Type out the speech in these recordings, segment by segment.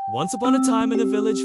Once upon a time in a village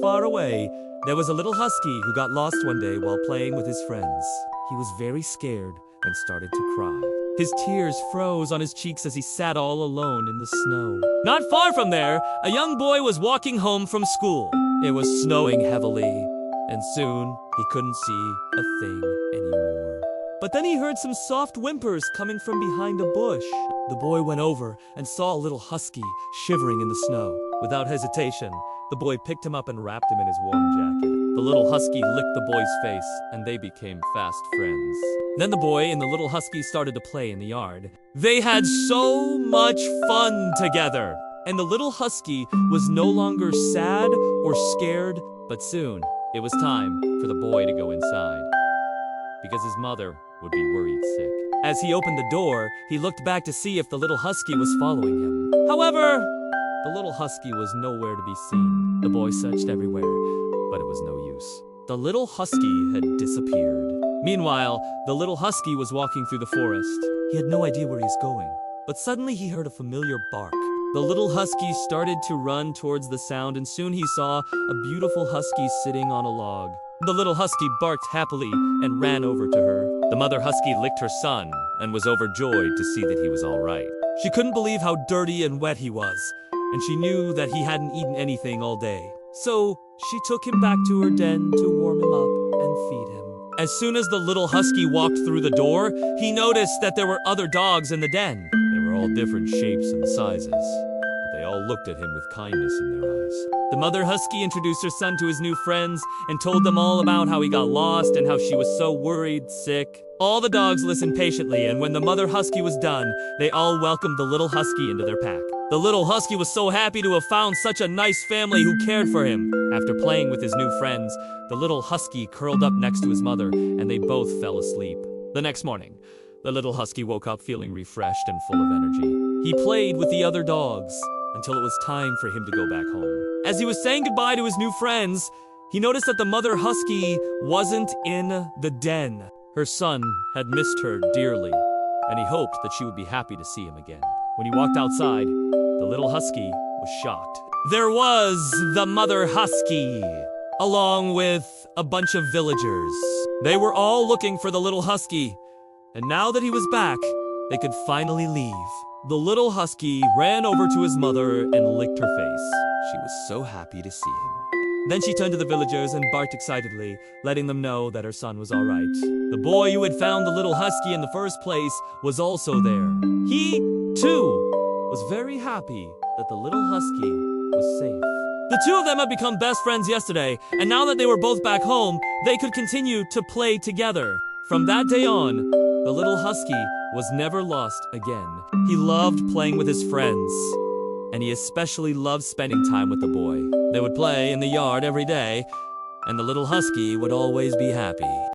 far away, there was a little husky who got lost one day while playing with his friends. He was very scared and started to cry. His tears froze on his cheeks as he sat all alone in the snow. Not far from there, a young boy was walking home from school. It was snowing heavily, and soon he couldn't see a thing anymore. But then he heard some soft whimpers coming from behind a bush. The boy went over and saw a little husky shivering in the snow. Without hesitation, the boy picked him up and wrapped him in his warm jacket. The little husky licked the boy's face, and they became fast friends. Then the boy and the little husky started to play in the yard. They had so much fun together, and the little husky was no longer sad or scared, but soon it was time for the boy to go inside, because his mother would be worried sick. As he opened the door, he looked back to see if the little husky was following him. However, the little husky was nowhere to be seen. The boy searched everywhere, but it was no use. The little husky had disappeared. Meanwhile, the little husky was walking through the forest. He had no idea where he was going, but suddenly he heard a familiar bark. The little husky started to run towards the sound, and soon he saw a beautiful husky sitting on a log. The little husky barked happily and ran over to her. The mother husky licked her son and was overjoyed to see that he was all right. She couldn't believe how dirty and wet he was, and she knew that he hadn't eaten anything all day. So she took him back to her den to warm him up and feed him. As soon as the little husky walked through the door, he noticed that there were other dogs in the den. They were all different shapes and sizes, but they all looked at him with kindness in their eyes. The mother husky introduced her son to his new friends and told them all about how he got lost and how she was so worried sick. All the dogs listened patiently, and when the mother husky was done, they all welcomed the little husky into their pack. The little husky was so happy to have found such a nice family who cared for him. After playing with his new friends, the little husky curled up next to his mother, and they both fell asleep. The next morning, the little husky woke up feeling refreshed and full of energy. He played with the other dogs until it was time for him to go back home. As he was saying goodbye to his new friends, he noticed that the mother husky wasn't in the den. Her son had missed her dearly, and he hoped that she would be happy to see him again. When he walked outside, the little husky was shocked. There was the mother husky, along with a bunch of villagers. They were all looking for the little husky, and now that he was back, they could finally leave. The little husky ran over to his mother and licked her face. She was so happy to see him. Then she turned to the villagers and barked excitedly, letting them know that her son was all right. The boy who had found the little husky in the first place was also there. He, too, was very happy that the little husky was safe. The two of them had become best friends yesterday, and now that they were both back home, they could continue to play together. From that day on, the little husky was never lost again. He loved playing with his friends, and he especially loved spending time with the boy. They would play in the yard every day, and the little husky would always be happy.